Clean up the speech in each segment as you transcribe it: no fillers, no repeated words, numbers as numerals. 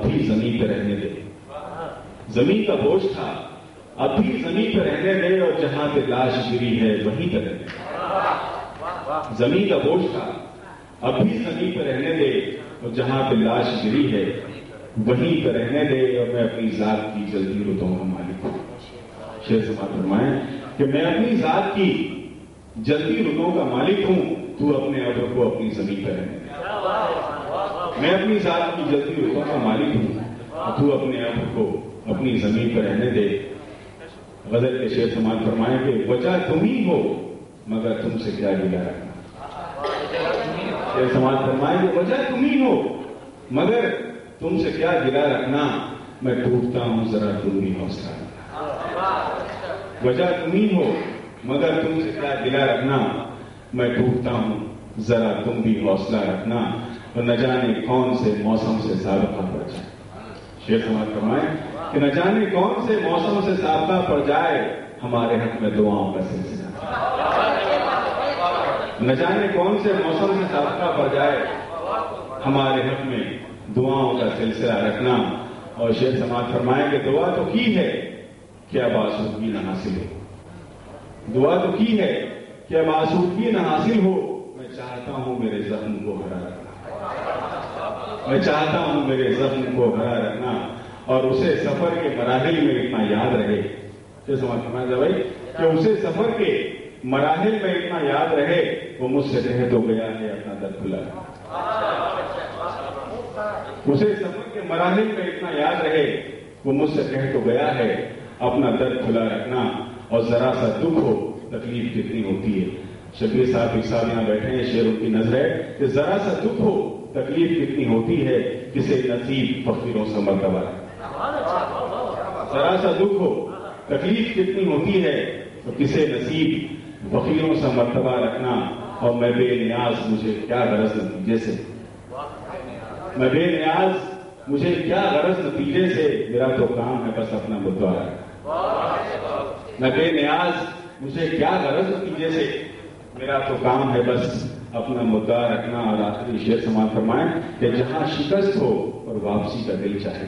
بھی زمین پہ رہنے دے. زمین کا بوجھ تھا اب بھی زمین پہ رہنے دے, اور جہاں پہ لاش گری ہے وہیں پہ رہنے دے. زمین کا بوجھ تھا اب بھی زمین پہ رہنے دے, اور جہاں پہ لاش گری ہے وہیں پہ رہنے دے, اور میں اپنی ذات کی جلدی رتوں کا مالک ہوں. شیخ سماعت فرمائیں کہ میں اپنی ذات کی جلدی رتوں کا مالک ہوں, تو اپنے ابر کو اپنی زمین پہ رہنے دے. میں اپنی ذات کی جلدی رتوں کا مالک ہوں, تو اپنے ابر کو اپنی زمین پہ رہنے دے. غزل کے شیخ سماعت فرمائیں کہ وجہ تم ہی ہو مگر تم سے کیا گلا رکھنا. شیخ سماعت فرمائیں کہ وجہ تم ہی ہو مگر تم سے کیا گلا رکھنا, میں ٹوٹتا ہوں ذرا تم بھی حوصلہ رکھنا. وجہ تم ہی ہو مگر تم سے کیا گلا رکھنا, میں ٹوٹتا ہوں ذرا تم بھی حوصلہ رکھنا, اور نہ جانے کون سے موسم سے سابقہ پڑ جائے. شیخ سماعت فرمائیں کہ نہ جانے کون سے موسم سے سابقہ پڑ جائے ہمارے حق میں دعاؤں کا سلسلہ. نہ جانے کون سے موسم سے سابقہ پڑ جائے ہمارے حق میں دعاؤں کا سلسلہ رکھنا. اور شیخ سماعت فرمائیں کہ دعا تو کی ہے کہ اب آسودگی نہ حاصل ہو. دعا تو کی ہے کہ اب آسودگی نہ حاصل ہو. میں چاہتا ہوں میرے زخم کو ہرا رکھنا. میں چاہتا ہوں میرے زخم کو ہرا رکھنا, اور اسے سفر کے مراحل میں اتنا یاد رہے. شیخ سماعت فرمائیں بھائی کہ اسے سفر کے مراحل میں اتنا یاد رہے, وہ مجھ سے کہہ تو گیا ہے اپنا در کھلا. اسے سفر کے مراحل میں اتنا یاد رہے, وہ مجھ سے کہہ تو گیا ہے اپنا در کھلا رکھنا. اور ذرا سا دکھ ہو تکلیف کتنی ہوتی ہے. شبیر صاحب یہاں بیٹھے ہیں, شعر ان کی نظر ہے کہ ذرا سا دکھ ہو تکلیف کتنی ہوتی ہے, کسے نصیب فقیروں سے مرتبہ رکھنا. ذرا سا دکھ ہو تکلیف کتنی ہوتی ہے, تو کسے نصیب فقیروں سے مرتبہ رکھنا. اور میں بے نیاز مجھے کیا غرض نتیجے سے, میں بے نیاز مجھے کیا غرض نتیجے سے, میرا تو کام ہے بس اپنا مدعا رکھنا. میں بے نیاز مجھے کیا غرض نتیجے سے, میرا تو کام ہے بس اپنا مدعا رکھنا. اور آخری شعر سماعت فرمائیں کہ جہاں شکست ہو اور واپسی کا دل چاہے,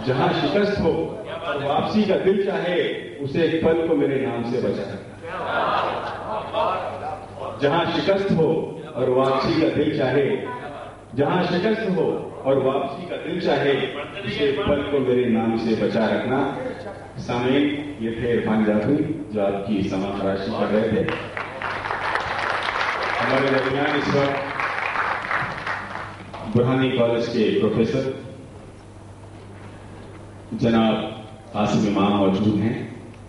جہاں شکست ہو اور واپسی کا دل چاہے, اسے ایک پل کو میرے نام سے بچا رکھنا. جہاں شکست ہو اور واپسی کا دل چاہے, جہاں شکست ہو اور واپسی کا دل چاہے, اسے پل کو میرے نام سے بچا رکھنا. سامعین, یہ تھے عرفان جعفری جو آپ کی سماع فراشی کر رہے تھے. ہمارے درمیان اس وقت برہانی کالج کے پروفیسر جناب قاسم امام موجود ہیں.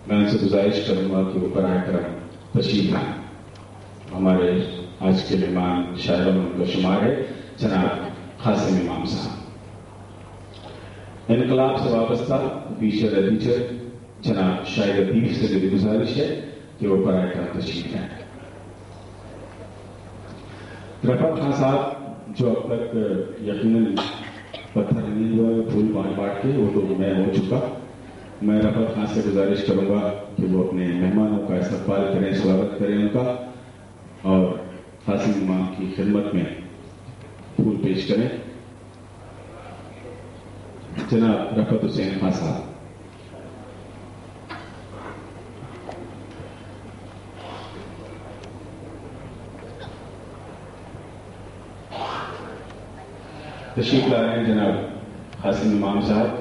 میں ان سے گزارش کروں گا کہ وہ براہ کرم تشریف لائیں. ہمارے آج کے مہمان شاعروں میں ان کا شمار ہے جناب قاسم امام صاحب. انقلاب سے وابستہ فیچر ایڈیٹر جناب شاہد ادیب سے میری گزارش ہے کہ وہ براہ کرم تشریف لائیں. رفعت خان صاحب جو اب تک یقیناً پتھر نہیں ہوا پھول بانٹ کے, وہ تو میں ہو چکا. میں رفعت خان سے گزارش کروں گا کہ وہ اپنے مہمانوں کا استقبال کریں, سواگت کریں ان کا, اور قاسم امام کی خدمت میں پھول پیش کریں. جناب رفعت حسین خان صاحب. تشریف لا رہے ہیں جناب قاسم امام صاحب.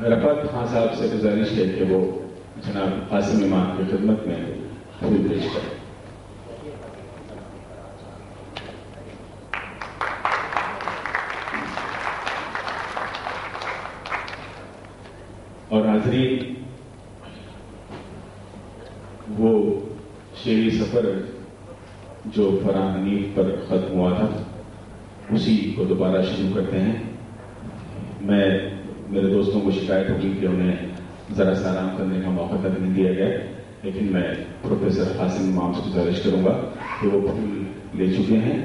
رفعت خان صاحب سے گزارش ہے کہ وہ جناب قاسم امام کی خدمت میں پھول پیش کریں. اور حاضرین, وہ شعری سفر جو فرحان حنیف پر ختم ہوا تھا اسی کو دوبارہ شروع کرتے ہیں. میں میرے دوستوں کو شکایت ہوگی کہ انہیں ذرا سا آرام کرنے کا موقع تک نہیں دیا گیا, لیکن میں پروفیسر قاسم امام سے گزارش کروں گا کہ وہ پھول لے چکے ہیں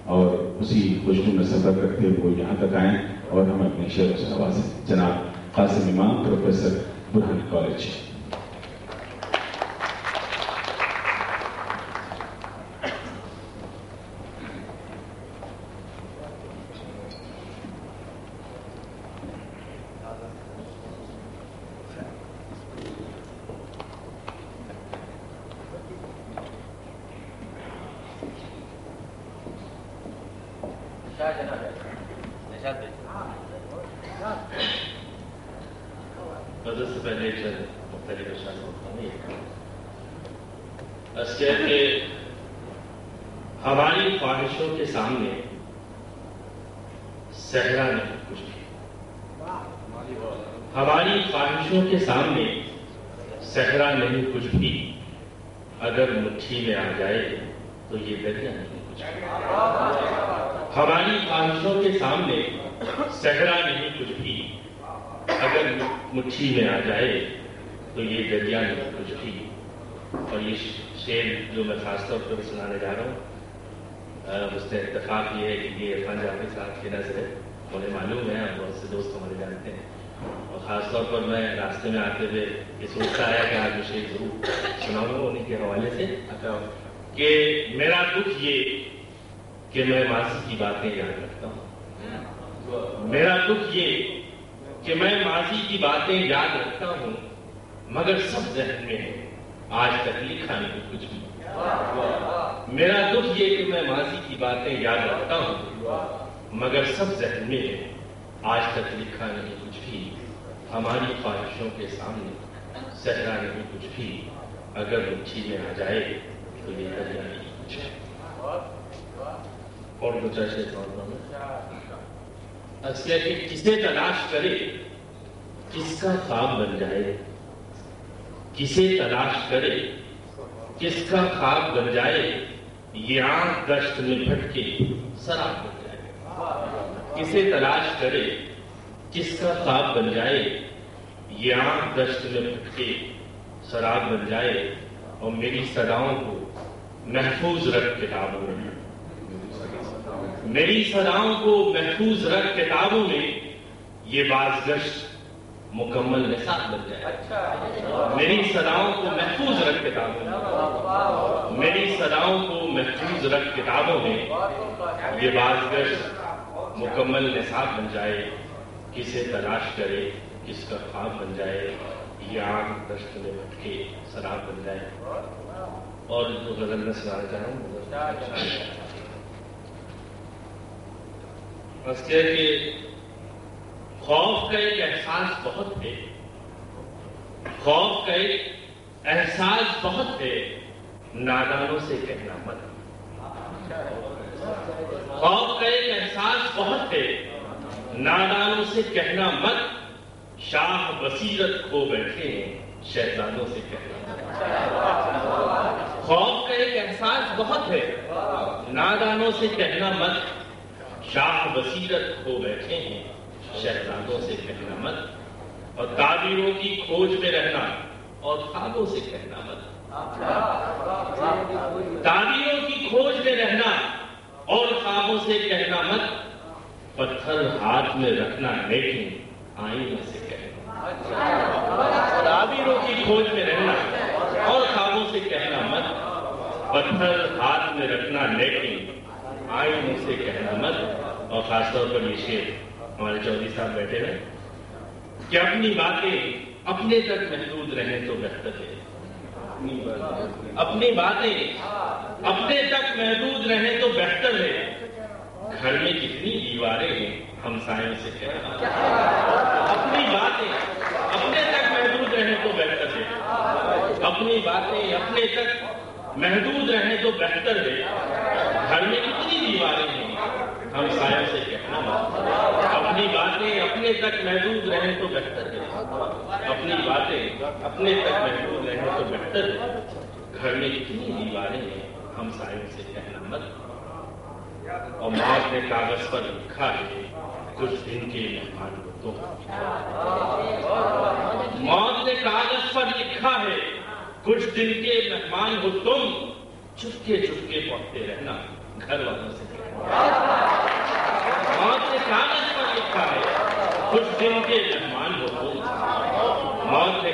اور اسی خوشبو میں سفر کرتے ہوئے وہ یہاں تک آئیں اور ہم اپنے شعر و نوازیں. جناب قاسم امام, پروفیسر برہانی کالج. حضرت سے پہلے چند مختلف اشعار کہ ہماری خواہشوں کے سامنے صحرا نہیں کچھ بھی. ہماری خواہشوں کے سامنے صحرا نہیں کچھ بھی. اگر مٹھی میں آ جائے تو یہ دریا نہیں کچھ بھی. ہماری خواہشوں کے سامنے صحرا نہیں کچھ بھی. اگر مٹھی میں آ جائے تو یہ دریا نہیں کچھ بھی. اور یہ شعر جو میں خاص طور پر سنانے جا رہا ہوں اس میں اتفاق یہ ہے کہ یہ عرفان جاوید صاحب کی نظر ہے. انہیں معلوم ہے, بہت سے دوست ہمارے جانتے ہیں. اور خاص طور پر میں راستے میں آتے ہوئے یہ سوچتا آیا کہ آج مجھے ضرور سناؤں گا انہیں کے حوالے سے کہ میرا دکھ یہ کہ میں ماضی کی باتیں یاد رکھتا ہوں. میرا دکھ یہ کہ میں ماضی کی باتیں یاد رکھتا ہوں مگر سب ذہن میں ہے, آج تک لکھا نہیں کچھ بھی. میرا دکھ یہ کہ میں ماضی کی باتیں یاد رکھتا ہوں مگر سب ذہن میں ہے, آج تک لکھا نہیں کچھ بھی. ہماری خواہشوں کے سامنے صحرا نہیں کچھ بھی. اگر مٹھی میں آ جائے تو یہ دریا نہیں کچھ بھی. اور کہ کسے تلاش کرے کس کا خواب بن جائے. کسے تلاش کرے کس کا خواب بن جائے. یہ آنکھ دشت میں بھٹکے سراب بن جائے. کسے تلاش کرے کس کا خواب بن جائے. یہ آنکھ دشت میں بھٹکے سراب بن جائے. اور میری صداؤں کو محفوظ رکھ کتابوں میں. میری صداؤں کو محفوظ رکھ کتابوں میں. یہ بازگشت مکمل نصاب بن جائے. میری صداؤں کو محفوظ رکھ کتابوں میں. میری صداؤں کو محفوظ رکھ کتابوں میں. یہ بازگشت مکمل نصاب بن جائے. کسے تلاش کرے کس کا خواب بن جائے. یہ آنکھ دشت میں بھٹکے سراب بن جائے. اور جو غزل میں سنانا چاہوں بس کہ خوف کا ایک احساس بہت ہے. خوف کا ایک احساس بہت ہے. نادانوں سے کہنا مت. خوف کا ایک احساس بہت ہے. نادانوں سے کہنا مت. شاہ بصیرت کھو بیٹھے ہیں شہزادوں سے کہنا مت. خوف کا ایک احساس بہت ہے. نادانوں سے کہنا مت. شاہ بصیرت کھو بیٹھے ہیں شہزادوں سے کہنا مت. اور تعبیروں کی کھوج میں رہنا اور خوابوں سے کہنا مت. تعبیروں کی کھوج میں رہنا اور خوابوں سے کہنا مت. پتھر ہاتھ میں رکھنا لیکن آئینے سے کہنا. تعبیروں کی کھوج میں رہنا اور خوابوں سے کہنا مت. پتھر ہاتھ میں رکھنا لیکن آئینے سے کہنا مت. اور خاص طور پر یہ شعر ہمارے چودھری صاحب بیٹھے ہیں کہ اپنی باتیں اپنے تک محدود رہیں تو بہتر ہے. اپنی باتیں اپنے تک محدود رہیں تو بہتر ہے. گھر میں کتنی دیواریں ہیں ہمسایوں سے کہنا. اپنی باتیں اپنے تک محدود رہیں تو بہتر ہے. اپنی باتیں اپنے تک محدود رہیں تو بہتر ہے. گھر میں کتنی دیواریں ہیں ہمسایوں سے کہنا مت. اپنی باتیں اپنے تک محدود رہیں تو بہتر ہے. اپنی باتیں اپنے تک محدود رہیں تو بہتر ہے. گھر میں کتنی دیواریں ہیں ہمسایوں سے کہنا مت. اور موت نے کاغذ پر لکھا ہے کچھ دن کے مہمان ہو تم. موت نے کاغذ پر لکھا ہے کچھ دن کے مہمان ہو تم. چپکے چپکے پڑھتے رہنا گھر والوں سے کہنا. موت نے کاغذ پر لکھا ہے کچھ دن کے مہمان ہو تم. موت